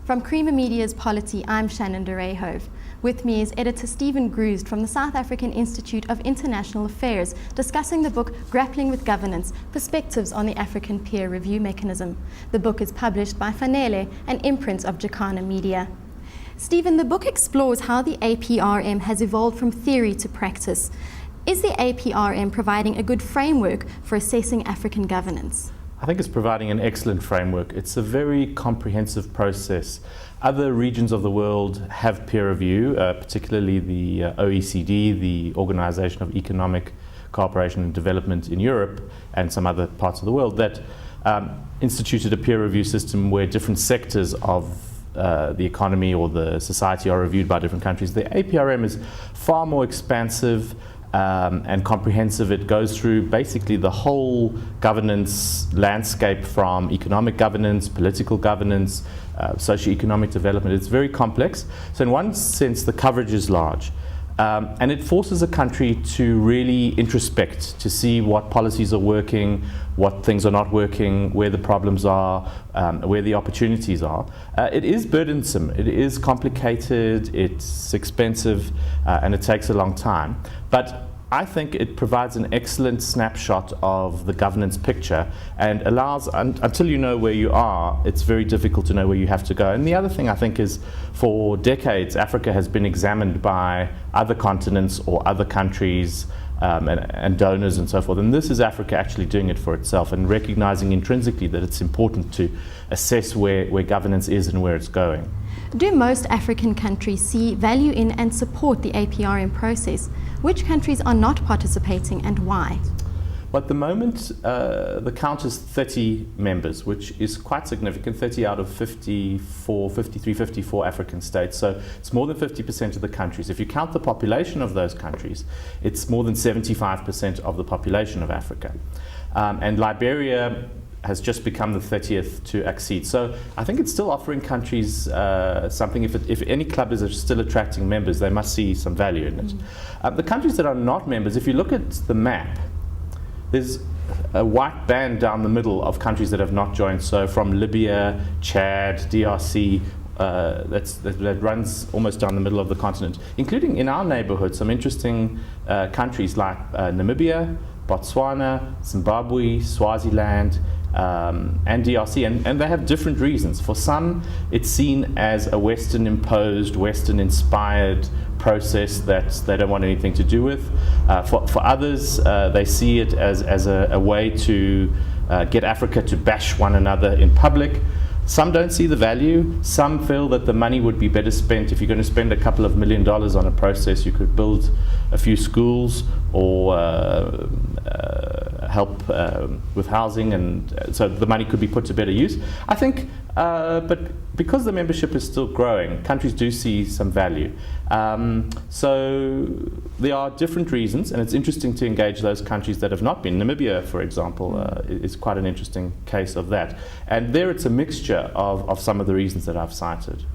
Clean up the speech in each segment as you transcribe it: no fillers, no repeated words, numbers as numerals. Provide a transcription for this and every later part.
From Creamer Media's Polity, I'm Shannon de Ryhove. With me is editor Steven Gruzd from the South African Institute of International Affairs, discussing the book Grappling with Governance, Perspectives on the African Peer Review Mechanism. The book is published by Fanele, an imprint of Jacana Media. Steven, the book explores how the APRM has evolved from theory to practice. Is the APRM providing a good framework for assessing African governance? I think it's providing an excellent framework. It's a very comprehensive process. Other regions of the world have peer review, particularly the OECD, the Organization of Economic Cooperation and Development in Europe, and some other parts of the world that instituted a peer review system where different sectors of the economy or the society are reviewed by different countries. The APRM is far more expansive and comprehensive. It goes through basically the whole governance landscape, from economic governance, political governance, socio-economic development. It's very complex. So in one sense, the coverage is large. And it forces a country to really introspect, to see what policies are working, what things are not working, where the problems are, where the opportunities are. It is burdensome, it is complicated, it's expensive, and it takes a long time. But I think it provides an excellent snapshot of the governance picture and allows, until you know where you are, it's very difficult to know where you have to go. And the other thing I think is, for decades, Africa has been examined by other continents or other countries and donors and so forth. And this is Africa actually doing it for itself and recognizing intrinsically that it's important to assess where governance is and where it's going. Do most African countries see value in and support the APRM process? Which countries are not participating and why? Well, at the moment, the count is 30 members, which is quite significant, 30 out of 54 African states. So it's more than 50% of the countries. If you count the population of those countries, it's more than 75% of the population of Africa. And Liberia has just become the 30th to accede. So I think it's still offering countries something. If any club is still attracting members, they must see some value in it. The countries that are not members, if you look at the map, there's a white band down the middle of countries that have not joined. So from Libya, Chad, DRC, that runs almost down the middle of the continent, including in our neighborhood some interesting countries like Namibia, Botswana, Zimbabwe, Swaziland, and DRC, and they have different reasons. For some, it's seen as a Western-imposed, Western-inspired process that they don't want anything to do with. For others, they see it as a way to get Africa to bash one another in public. Some don't see the value. Some feel that the money would be better spent. If you're going to spend a couple of $1 million on a process, you could build a few schools or help with housing, and so the money could be put to better use. I think, but because the membership is still growing, countries do see some value. So there are different reasons, and it's interesting to engage those countries that have not been. Namibia, for example, is quite an interesting case of that. And there it's a mixture of some of the reasons that I've cited.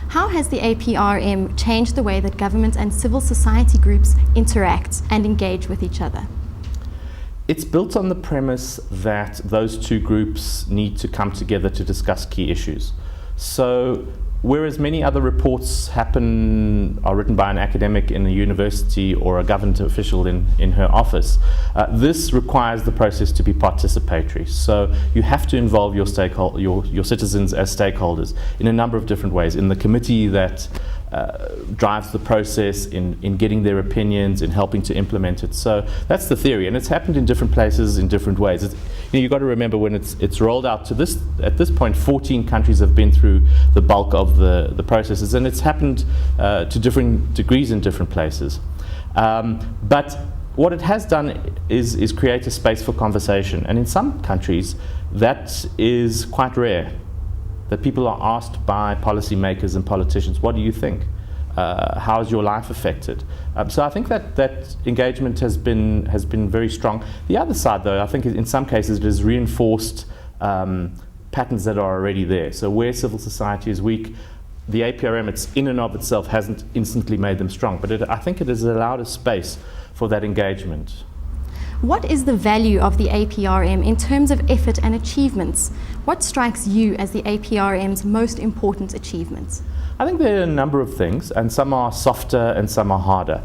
How has the APRM changed the way that government and civil society groups interact and engage with each other? It's built on the premise that those two groups need to come together to discuss key issues. So whereas many other reports are written by an academic in a university or a government official in her office, this requires the process to be participatory. So you have to involve your citizens as stakeholders in a number of different ways. In the committee that drives the process, in getting their opinions, in helping to implement it. So that's the theory, and it's happened in different places in different ways. You've got to remember, when it's rolled out to this, at this point 14 countries have been through the bulk of the processes, and it's happened to different degrees in different places. But what it has done is create a space for conversation, and in some countries that is quite rare, that people are asked by policymakers and politicians, what do you think? How is your life affected? So I think that engagement has been very strong. The other side, though, I think in some cases it has reinforced patterns that are already there. So where civil society is weak, the APRM in and of itself hasn't instantly made them strong, but I think it has allowed a space for that engagement. What is the value of the APRM in terms of effort and achievements? What strikes you as the APRM's most important achievements? I think there are a number of things, and some are softer and some are harder.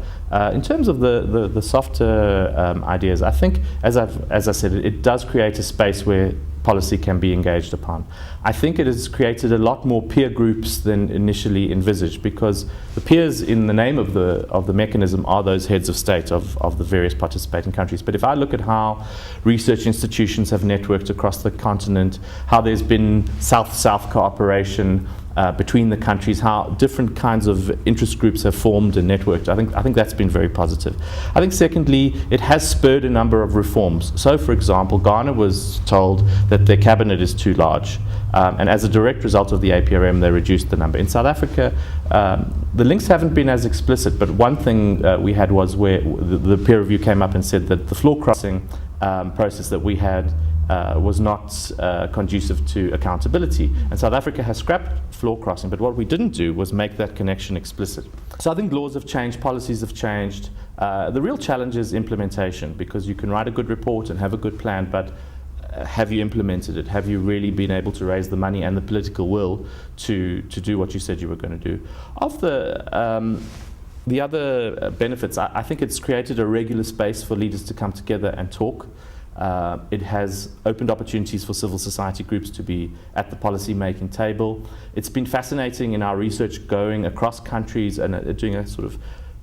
In terms of the softer ideas, I think, as I said, it does create a space where policy can be engaged upon. I think it has created a lot more peer groups than initially envisaged, because the peers, in the name of the mechanism, are those heads of state of the various participating countries. But if I look at how research institutions have networked across the continent, how there's been South-South cooperation between the countries, how different kinds of interest groups have formed and networked, I think that's been very positive. I think secondly, it has spurred a number of reforms. So for example, Ghana was told that their cabinet is too large, and as a direct result of the APRM they reduced the number. In South Africa, the links haven't been as explicit, but one thing we had was where the peer review came up and said that the floor crossing process that we had was not conducive to accountability. And South Africa has scrapped floor crossing, but what we didn't do was make that connection explicit. So I think laws have changed, policies have changed. The real challenge is implementation, because you can write a good report and have a good plan, but have you implemented it? Have you really been able to raise the money and the political will to do what you said you were going to do? Of the other benefits, I think it's created a regular space for leaders to come together and talk. It has opened opportunities for civil society groups to be at the policy-making table. It's been fascinating in our research going across countries and doing a sort of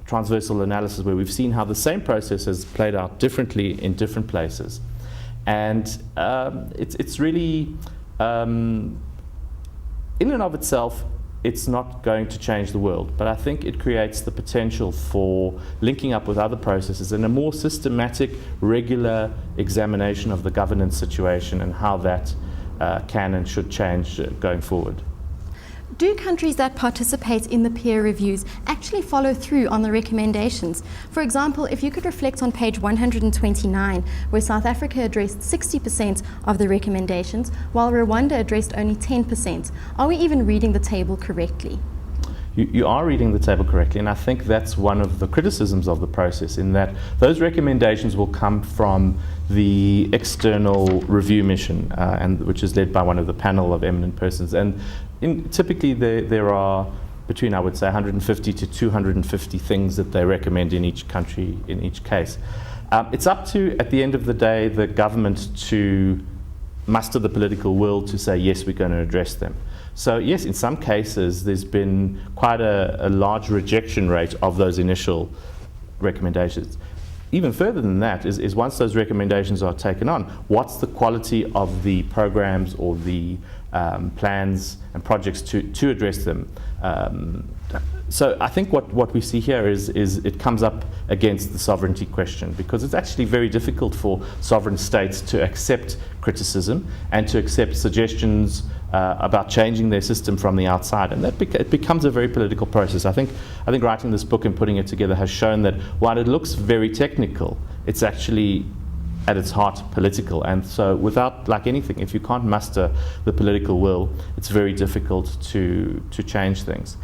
transversal analysis where we've seen how the same process has played out differently in different places. And it's really, in and of itself, it's not going to change the world, but I think it creates the potential for linking up with other processes and a more systematic, regular examination of the governance situation and how that can and should change going forward. Do countries that participate in the peer reviews actually follow through on the recommendations? For example, if you could reflect on page 129, where South Africa addressed 60% of the recommendations, while Rwanda addressed only 10%. Are we even reading the table correctly? You are reading the table correctly, and I think that's one of the criticisms of the process, in that those recommendations will come from the external review mission, which is led by one of the panel of eminent persons. And typically there are between, I would say, 150 to 250 things that they recommend in each country, in each case. It's up to, at the end of the day, the government to muster the political will to say, yes, we're going to address them. So yes, in some cases, there's been quite a large rejection rate of those initial recommendations. Even further than that is once those recommendations are taken on, what's the quality of the programs or the plans and projects to address them? So I think what we see here is it comes up against the sovereignty question, because it's actually very difficult for sovereign states to accept criticism and to accept suggestions about changing their system from the outside, and it becomes a very political process. I think writing this book and putting it together has shown that while it looks very technical, it's actually at its heart political. And so without, like anything, if you can't muster the political will, it's very difficult to change things.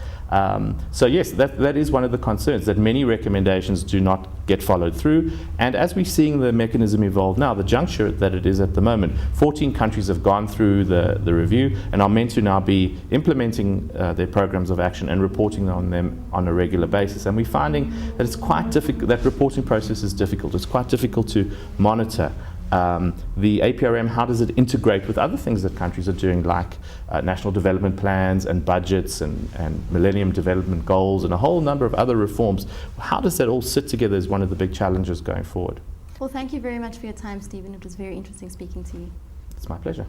So yes, that is one of the concerns, that many recommendations do not get followed through. And as we're seeing the mechanism evolve now, the juncture that it is at the moment, 14 countries have gone through the review and are meant to now be implementing their programs of action and reporting on them on a regular basis. And we're finding that it's quite difficult, that reporting process is difficult. It's quite difficult to monitor. The APRM, how does it integrate with other things that countries are doing, like national development plans and budgets and Millennium Development Goals and a whole number of other reforms? How does that all sit together is one of the big challenges going forward. Well, thank you very much for your time, Stephen. It was very interesting speaking to you. It's my pleasure.